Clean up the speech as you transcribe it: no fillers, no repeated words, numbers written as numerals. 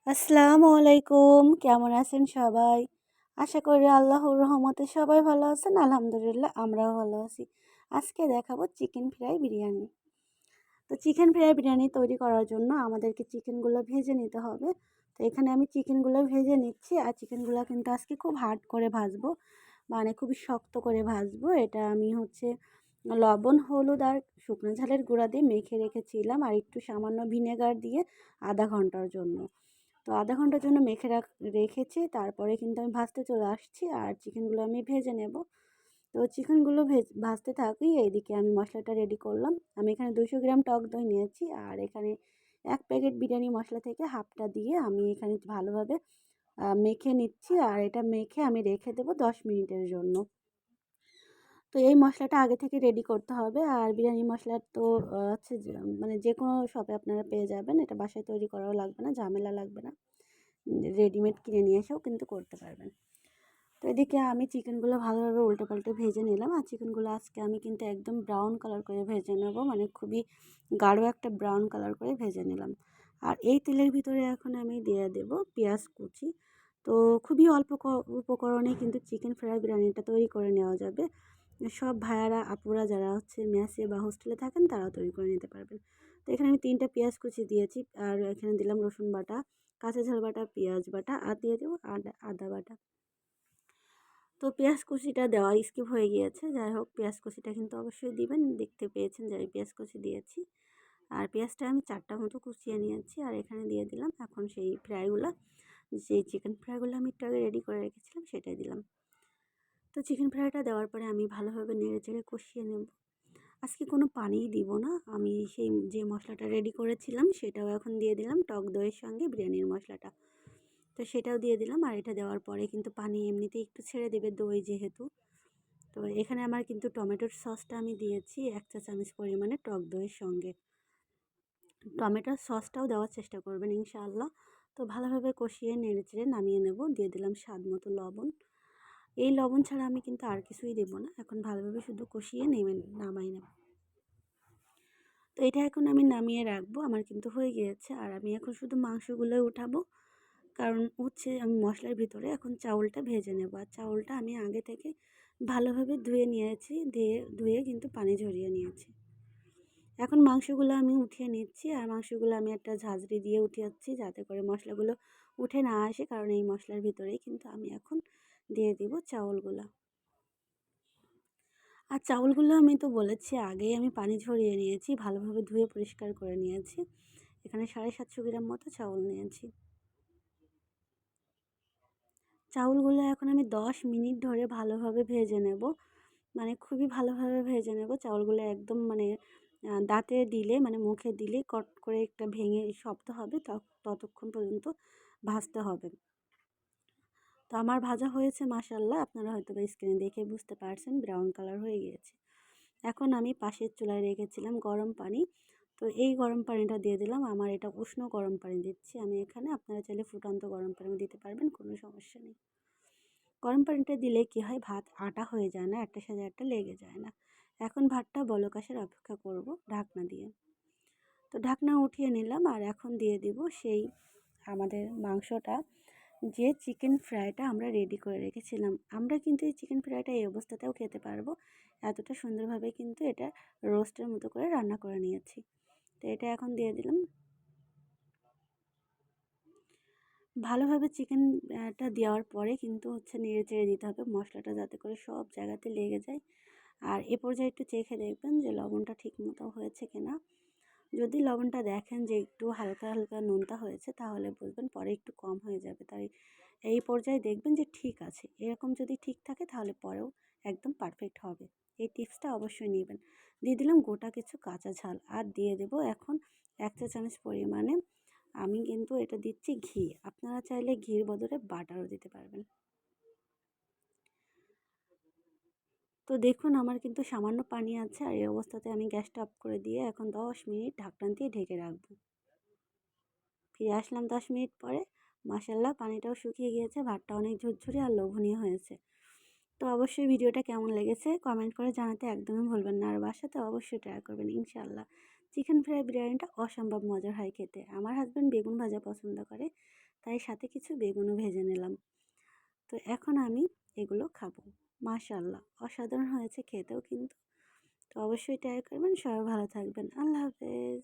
আসসালামু আলাইকুম। কেমন আছেন সবাই? আশা করি আল্লাহর রহমতে সবাই ভালো আছেন। আলহামদুলিল্লাহ আমরাও ভালো আছি। আজকে দেখাবো চিকেন ফ্রাই বিরিয়ানি। তো চিকেন ফ্রাই বিরিয়ানি তৈরি করার জন্য আমাদেরকে চিকেনগুলো ভেজে নিতে হবে। তো এখানে আমি চিকেনগুলো ভেজে নিচ্ছি, আর চিকেনগুলো কিন্তু আজকে খুব হার্ড করে ভাজবো, মানে খুবই শক্ত করে ভাজবো। এটা আমি লবণ, হলুদ আর শুকনো ঝালের গুঁড়া দিয়ে মেখে রেখেছিলাম, আর একটু সামান্য ভিনেগার দিয়ে আধা ঘন্টার জন্য। তো আধা ঘন্টার জন্য মেখে রেখেছি। তারপরে কিন্তু আমি ভাজতে চলে আসছি, আর চিকেনগুলো আমি ভেজে নেব। তো চিকেনগুলো ভাজতে থাকি, এইদিকে আমি মশলাটা রেডি করলাম। আমি এখানে 200 গ্রাম টক দই নিয়েছি, আর এখানে 1 প্যাকেট বিরিয়ানি মশলা থেকে হাফটা দিয়ে আমি এখানে ভালোভাবে মেখে নিচ্ছি, আর এটা মেখে আমি রেখে দেবো 10 মিনিটের জন্য। তো এই মশলাটা আগে থেকে রেডি করতে হবে। আর বিরিয়ানি মশলা তো হচ্ছে মানে যে কোনো শপে আপনারা পেয়ে যাবেন। এটা বাসায় তৈরি করাও লাগবে না, ঝামেলা লাগবে না। রেডিমেড কিনে নিয়ে এসেও কিন্তু করতে পারবেন। তো এদিকে আমি চিকেনগুলো ভালোভাবে উল্টে পাল্টে ভেজে নিলাম, আর চিকেনগুলো আজকে আমি কিন্তু একদম ব্রাউন কালার করে ভেজে নেব, মানে খুবই গাঢ় একটা ব্রাউন কালার করে ভেজে নিলাম। আর এই তেলের ভিতরে এখন আমি দিয়ে দেব পেঁয়াজ কুচি। তো খুবই অল্প উপকরণে কিন্তু চিকেন ফ্রাই বিরিয়ানিটা তৈরি করে নেওয়া যাবে। সব ভাইয়ারা আপুরা যারা মেসে বা হোস্টেলে থাকেন তারাও তৈরি করে নিতে পারবেন। তো এখানে আমি 3টা পেঁয়াজ কুচি দিয়েছি, আর এখানে দিলাম রসুন বাটা, কাঁচা ঝাল বাটা, পেঁয়াজ বাটা, আর দিয়ে দেবো আদা বাটা। তো পেঁয়াজ কুচিটা দেওয়া স্কিপ হয়ে গিয়েছে, যাই হোক পেঁয়াজ কুচিটা কিন্তু অবশ্যই দিবেন। দেখতে পেয়েছেন যে আমি পেঁয়াজ কুচি দিয়েছি, আর পেঁয়াজটা আমি 4টা মতো কুচিয়ে নিয়েছি, আর এখানে দিয়ে দিলাম এখন সেই ফ্রাইগুলো, যে চিকেন ফ্রাইগুলো আমি একটু আগে রেডি করে রেখেছিলাম সেটাই দিলাম। তো চিকেন ফ্রাইটা দেওয়ার পরে আমি ভালোভাবে নেড়ে চেড়ে কষিয়ে নেব। আজকে কোনো পানিই দিব না, আমি সেই যে মশলাটা রেডি করেছিলাম সেটাও এখন দিয়ে দিলাম টক দইয়ের সঙ্গে বিরিয়ানির মশলাটা। তো সেটাও দিয়ে দিলাম, আর এটা দেওয়ার পরে কিন্তু পানি এমনিতেই একটু ছেড়ে দেবে দই যেহেতু। তো এখানে আমার কিন্তু টমেটোর সসটা আমি দিয়েছি 1 চা চামচ পরিমাণে টক দইয়ের সঙ্গে। টমেটোর সসটাও দেওয়ার চেষ্টা করবেন ইনশাআল্লাহ। তো ভালোভাবে কষিয়ে নেড়েচেড়ে নামিয়ে নেব। দিয়ে দিলাম স্বাদ মতো লবণ। এই লবণ ছাড়া আমি কিন্তু আর কিছুই দেব না, এখন ভালোভাবে শুধু কষিয়ে নামাই নেব। তো এটা এখন আমি নামিয়ে রাখবো, আমার কিন্তু হয়ে গিয়েছে। আর আমি এখন শুধু মাংসগুলোই উঠাবো, কারণ আমি মশলার ভিতরে এখন চাউলটা ভেজে নেব। আর চাউলটা আমি আগে থেকে ভালোভাবে ধুয়ে নিয়েছি, ধুয়ে কিন্তু পানি ঝরিয়ে নিয়েছি। এখন মাংসগুলো আমি উঠিয়ে নিচ্ছি, আর মাংসগুলো আমি একটা ঝাঁঝরি দিয়ে উঠিয়েছি যাতে করে মশলাগুলো উঠে না আসে, কারণ এই মশলার ভিতরেই কিন্তু আমি এখন দিয়ে দিব চাউলগুলো। আর চাউলগুলো আমি তো বলেছি আগেই আমি পানি ঝরিয়ে নিয়েছি, ভালোভাবে ধুয়ে পরিষ্কার করে নিয়েছি। এখানে 750 গ্রাম মতো চাউল নিয়েছি। চাউলগুলো এখন আমি 10 মিনিট ধরে ভালোভাবে ভেজে নেব, মানে খুবই ভালোভাবে ভেজে নেব। চাউলগুলো একদম মানে দাঁতে দিলে মানে মুখে দিলে কট করে একটা ভেঙে শব্দ হবে, ততক্ষণ পর্যন্ত ভাজতে হবে। তো আমার ভাজা হয়েছে মাশাআল্লাহ, আপনারা হয়তো বা স্ক্রিনে দেখে বুঝতে পারছেন ব্রাউন কালার হয়ে গিয়েছে। এখন আমি পাশের চুলায় রেখেছিলাম গরম পানি। তো এই গরম পানিটা দিয়ে দিলাম। আমার এটা উষ্ণ গরম পানি দিচ্ছি আমি এখানে, আপনারা চাইলে ফুটন্ত গরম পানি দিতে পারবেন, কোনো সমস্যা নেই। গরম পানিটা দিলে কি হয়, ভাত আটা হয়ে যায় না, একটার সাথে একটা লেগে যায় না। এখন ভাতটা বলক আসার অপেক্ষা করব ঢাকনা দিয়ে। তো ঢাকনা উঠিয়ে নিলাম, আর এখন দিয়ে দিব সেই আমাদের মাংসটা, যে চিকেন ফ্রাইটা আমরা রেডি করে রেখেছিলাম। আমরা কিন্তু এই চিকেন ফ্রাইটা এই অবস্থাতেও খেতে পারবো, এতটা সুন্দরভাবে কিন্তু এটা রোস্টের মতো করে রান্না করে নিয়েছি। তো এটা এখন দিয়ে দিলাম। ভালোভাবে চিকেনটা দেওয়ার পরে কিন্তু নেড়ে চেড়ে দিতে হবে মশলাটা, যাতে করে সব জায়গাতে লেগে যায়। আর এ পর্যায়ে একটু চেখে দেখবেন যে লবণটা ঠিক মতো হয়েছে কিনা। যদি লবণটা দেখেন যে একটু হালকা হালকা নোনতা হয়েছে, তাহলে বুঝবেন পরে একটু কম হয়ে যাবে। তাই এই পর্যায়ে দেখবেন যে ঠিক আছে, এরকম যদি ঠিক থাকে তাহলে পরেও একদম পারফেক্ট হবে। এই টিপসটা অবশ্যই নেবেন। দিয়ে দিলাম গোটা কিছু কাঁচা ঝাল, আর দিয়ে দেব এখন 1 চা চামচ পরিমাণে আমি কিন্তু এটা দিচ্ছি ঘি। আপনারা চাইলে ঘির বদলে বাটারও দিতে পারবেন। তো দেখুন আমার কিন্তু সামান্য পানি আছে, আর এই অবস্থাতে আমি গ্যাসটা অফ করে দিয়ে এখন 10 মিনিট ঢাকনা দিয়ে ঢেকে রাখবো। ফিরে আসলাম 10 মিনিট পরে। মাশাআল্লাহ পানিটাও শুকিয়ে গিয়েছে, ভাতটা অনেক ঝুরঝুরে আর লোভনীয় হয়েছে। তো অবশ্যই ভিডিওটা কেমন লেগেছে কমেন্ট করে জানাতে একদমই ভুলবেন না, আর বাসাতে অবশ্যই ট্রাই করবেন ইনশাআল্লাহ। চিকেন ফ্রাই বিরিয়ানিটা অসম্ভব মজার হয় খেতে। আমার হাজব্যান্ড বেগুন ভাজা পছন্দ করে, তাই সাথে কিছু বেগুনও ভেজে নিলাম। তো এখন আমি এগুলো খাবো। মাশাআল্লাহ, অসাধারণ হয়েছে খেতেও কিন্তু। তো অবশ্যই ট্রাই করবেন। সবাই ভালো থাকবেন। আল্লাহ হাফেজ।